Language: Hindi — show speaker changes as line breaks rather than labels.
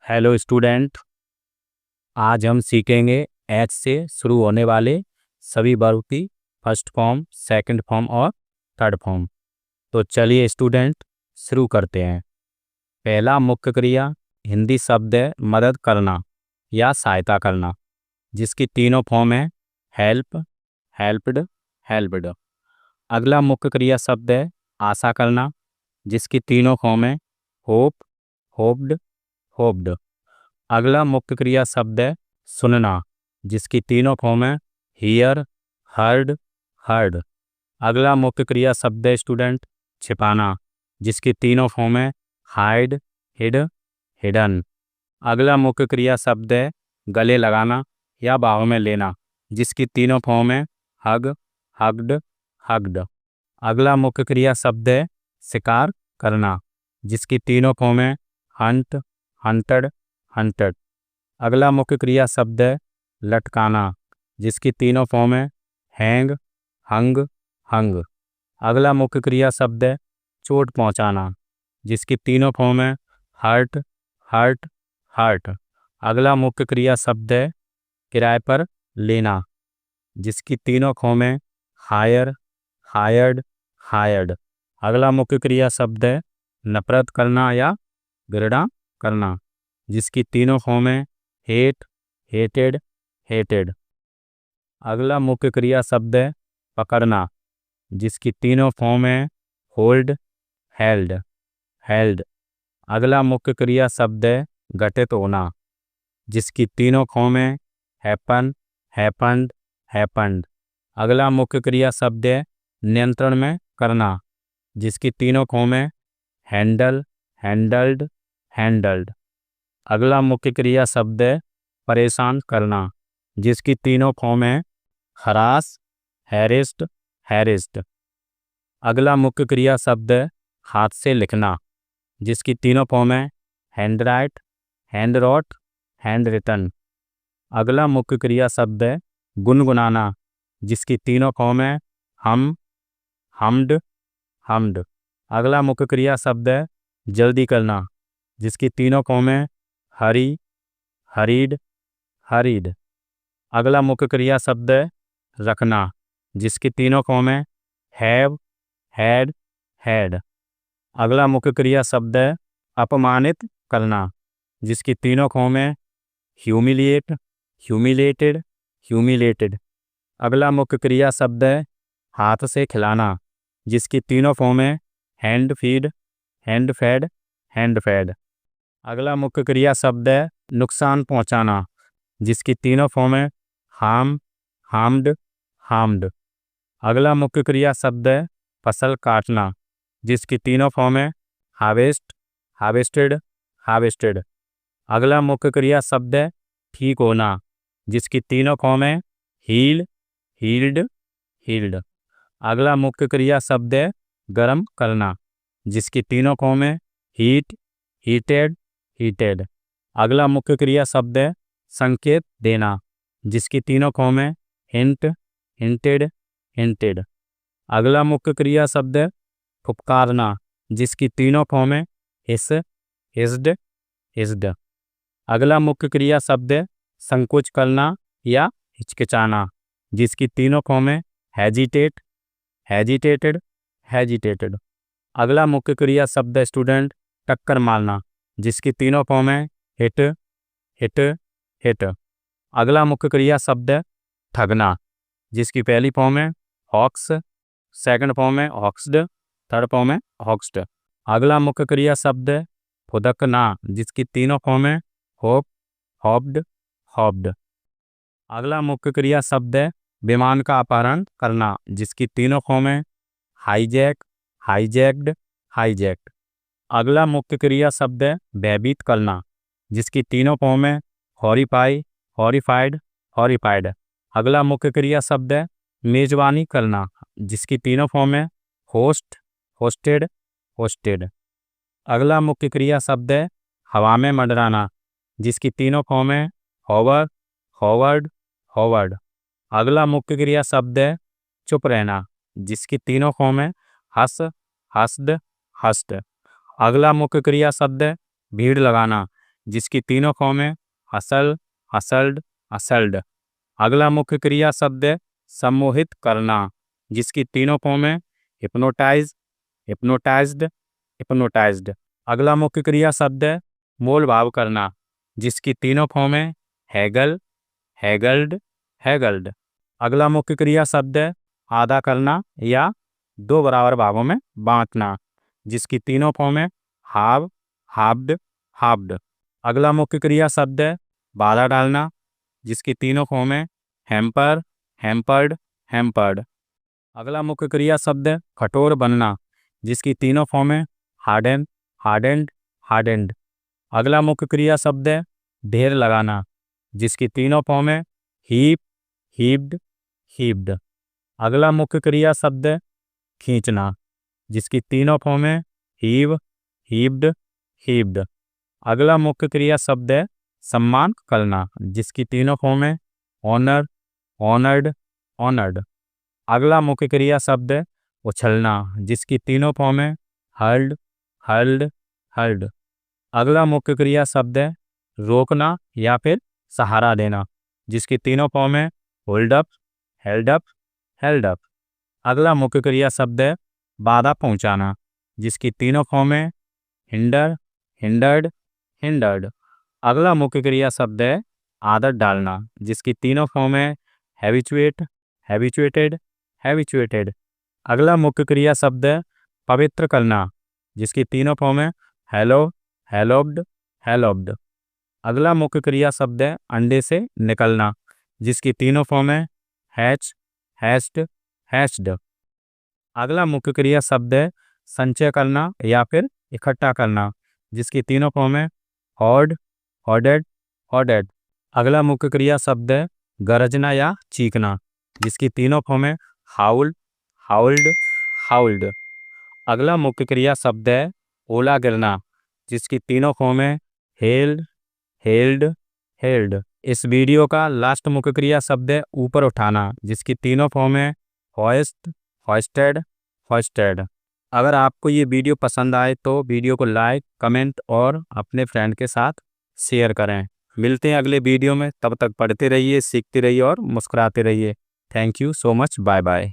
Hello student. आज हम सीखेंगे एच से शुरू होने वाले सभी वर्ब की फर्स्ट फॉर्म, सेकंड फॉर्म और थर्ड फॉर्म। तो चलिए स्टूडेंट शुरू करते हैं। पहला मुख्य क्रिया हिंदी शब्द है मदद करना या सहायता करना, जिसकी तीनों फॉर्म है हेल्प, हेल्प्ड, हेल्प्ड। अगला मुख्य क्रिया शब्द है आशा करना, जिसकी तीनों फॉर्म है होप, होप्ड, होप्ड। अगला मुख्य क्रिया शब्द है सुनना, जिसकी तीनों फॉर्म है हियर, हर्ड, हर्ड। अगला मुख्य क्रिया शब्द है स्टूडेंट छिपाना, जिसकी तीनों फॉर्म है हाइड, हिड, हिडन। अगला मुख्य क्रिया शब्द है गले लगाना या बाहों में लेना, जिसकी तीनों फॉर्म है हग, हग्ड, हग्ड। अगला मुख्य क्रिया शब्द है शिकार करना, जिसकी तीनों फॉर्म है हंट, हंटेड, हंटेड। अगला मुख्य क्रिया शब्द है लटकाना, जिसकी तीनों फॉर्म है हैंग, हंग, हंग। अगला मुख्य क्रिया शब्द है चोट पहुंचाना, जिसकी तीनों फॉर्म है हर्ट, हर्ट, हर्ट। अगला मुख्य क्रिया शब्द है किराए पर लेना, जिसकी तीनों फॉर्म है हायर, हायर्ड, हायर्ड। अगला मुख्य क्रिया शब्द है नफरत करना या घृणा करना, जिसकी तीनों फॉर्म है हेट, हेटेड, हेटेड। अगला मुख्य क्रिया शब्द है पकड़ना, जिसकी तीनों फॉर्म है होल्ड, हेल्ड, हेल्ड। अगला मुख्य क्रिया शब्द है घटित होना, जिसकी तीनों फॉर्म है हैपन, हैपन्ड, हैपन्ड। अगला मुख्य क्रिया शब्द है नियंत्रण में करना, जिसकी तीनों फॉर्म है हैंडल, हैंडल्ड, हैंडल्ड। अगला मुख्य क्रिया शब्द है परेशान करना, जिसकी तीनों फॉर्म है हरास, हैरेस्ड, हैरेस्ड। अगला मुख्य क्रिया शब्द है हाथ से लिखना, जिसकी तीनों फॉर्म है hand write, hand wrote, hand written. अगला मुख्य क्रिया शब्द है गुनगुनाना, जिसकी तीनों फॉर्म है हम, हमड, हमड। अगला मुख्य क्रिया शब्द है जल्दी करना, जिसकी तीनों फॉर्म है हरी, हरीड, हरीड। अगला मुख्य क्रिया शब्द है रखना, जिसकी तीनों फॉर्म है हैव, हैड, हैड। अगला मुख्य क्रिया शब्द है अपमानित करना, जिसकी तीनों फॉर्म है ह्यूमिलिएट, ह्यूमिलेटेड, ह्यूमिलेटेड। अगला मुख्य क्रिया शब्द है हाथ से खिलाना, जिसकी तीनों फॉर्म है hand feed, hand fed, hand fed. अगला मुख्य क्रिया शब्द है नुकसान पहुंचाना, जिसकी तीनों फॉर्म है हार्म, हार्म्ड, हार्म्ड। अगला मुख्य क्रिया शब्द है फसल काटना, जिसकी तीनों फॉर्म है हार्वेस्ट, हार्वेस्टेड, हार्वेस्टेड। अगला मुख्य क्रिया शब्द है ठीक होना, जिसकी तीनों फॉर्म है हील, हील्ड, हील्ड। अगला मुख्य क्रिया शब्द है गर्म करना, जिसकी तीनों फॉर्म है हीट, हीटेड, हीटेड। अगला मुख्य क्रिया शब्द है संकेत देना, जिसकी तीनों फॉर्म है हिंट, हिंटेड, हिंटेड। अगला मुख्य क्रिया शब्द है फुफकारना, जिसकी तीनों फॉर्म है हिस, हिस्ड, हिस्ड। अगला मुख्य क्रिया शब्द है संकोच करना या हिचकिचाना, जिसकी तीनों फॉर्म है हेजिटेट, हेजिटेटेड, हेजिटेटेड। अगला मुख्य क्रिया शब्द है स्टूडेंट टक्कर मारना, जिसकी तीनों फॉर्म है हिट, हिट, हिट। अगला मुख्य क्रिया शब्द है ठगना, जिसकी पहली फॉर्म है हॉक्स, सेकंड फॉर्म है हॉक्सड, थर्ड फॉर्म है हॉक्सड। अगला मुख्य क्रिया शब्द है फुदकना, जिसकी तीनों फॉर्म है होप, हॉप्ड, हॉप्ड। अगला मुख्य क्रिया शब्द है विमान का अपहरण करना, जिसकी तीनों फॉर्म है हाईजैक, हाईजैक्ड, हाईजैक्ड। अगला मुख्य क्रिया शब्द है भयभीत करना, जिसकी तीनों फॉर्म है हॉरिफाई, हॉरिफाइड, हॉरिफाइड। अगला मुख्य क्रिया शब्द है मेजबानी करना, जिसकी तीनों फॉर्म है होस्ट, होस्टेड, होस्टेड। अगला मुख्य क्रिया शब्द है हवा में मंडराना, जिसकी तीनों फॉर्म है हॉवर, हॉवर्ड, हॉवर्ड। अगला मुख्य क्रिया शब्द है चुप रहना, जिसकी तीनों फॉर्म है हस, हस्ड, हस्ट। अगला मुख्य क्रिया शब्द है भीड़ लगाना, जिसकी तीनों फॉर्म है हसल, हसल्ड, हसल्ड। अगला मुख्य क्रिया शब्द है सम्मोहित करना, जिसकी तीनों फॉर्म है हिप्नोटाइज, हिप्नोटाइज्ड, हिप्नोटाइज्ड। अगला मुख्य क्रिया शब्द है मोल भाव करना, जिसकी तीनों फॉर्म है हैगल, हैगल्ड, हैगल्ड। अगला मुख्य क्रिया शब्द है आधा करना या दो बराबर भागों में बांटना, जिसकी तीनों फॉर्म है हाव, हाव्ड, हाव्ड। अगला मुख्य क्रिया शब्द है बाधा डालना, जिसकी तीनों फॉर्म है हैम्पर, हैम्पर्ड, हैम्पर्ड। अगला मुख्य क्रिया शब्द है कठोर बनना, जिसकी तीनों फॉर्म है हार्डन, हार्डेंड, हार्डेंड। अगला मुख्य क्रिया शब्द है ढेर लगाना, जिसकी तीनों फॉर्म है हीप, हीप्ड, हीप्ड। अगला मुख्य क्रिया शब्द है खींचना, जिसकी तीनों फॉर्म है हीव, हीप्ड, हीप्ड। अगला मुख्य क्रिया शब्द है सम्मान करना, जिसकी तीनों फॉर्म है ऑनर, ऑनर्ड, ऑनर्ड। अगला मुख्य क्रिया शब्द है उछलना, जिसकी तीनों फॉर्म है हर्ल्ड, हर्ल्ड, हर्ल्ड। अगला मुख्य क्रिया शब्द है रोकना या फिर सहारा देना, जिसकी तीनों फॉर्म है hold up, held up, held up. अगला मुख्य क्रिया शब्द है बाधा पहुंचाना, जिसकी तीनों फॉर्म है हिंडर, हिंडर्ड, हिंडर्ड। अगला मुख्य क्रिया शब्द है आदत डालना, जिसकी तीनों फॉर्म है हैबिचुएट, हैबिचुएटेड, हैबिचुएटेड। अगला मुख्य क्रिया शब्द है पवित्र करना, जिसकी तीनों फॉर्म है हेलो, हेलोब्ड, हेलोब्ड। अगला मुख्य क्रिया शब्द है अंडे से निकलना, जिसकी तीनों फॉर्म है हैच, हैच्ड, हैच्ड। अगला मुख्य क्रिया शब्द है संचय करना या फिर इकट्ठा करना, जिसकी तीनों फॉर्म है हॉर्ड, हॉर्डेड, हॉर्डेड। अगला मुख्य क्रिया शब्द है गरजना या चीखना, जिसकी तीनों फॉर्म है हाउल, हाउल्ड, हाउल्ड। अगला मुख्य क्रिया शब्द है ओला गिरना, जिसकी तीनों फॉर्म है हेल्ड, हेल्ड, हेल्ड। इस वीडियो का लास्ट मुख्य क्रिया शब्द है ऊपर उठाना, जिसकी तीनों फॉर्म है होइस्ट, होइस्टेड, होइस्टेड। अगर आपको ये वीडियो पसंद आए तो वीडियो को लाइक, कमेंट और अपने फ्रेंड के साथ शेयर करें। मिलते हैं अगले वीडियो में, तब तक पढ़ते रहिए, सीखते रहिए और मुस्कुराते रहिए। Thank you so much, bye bye.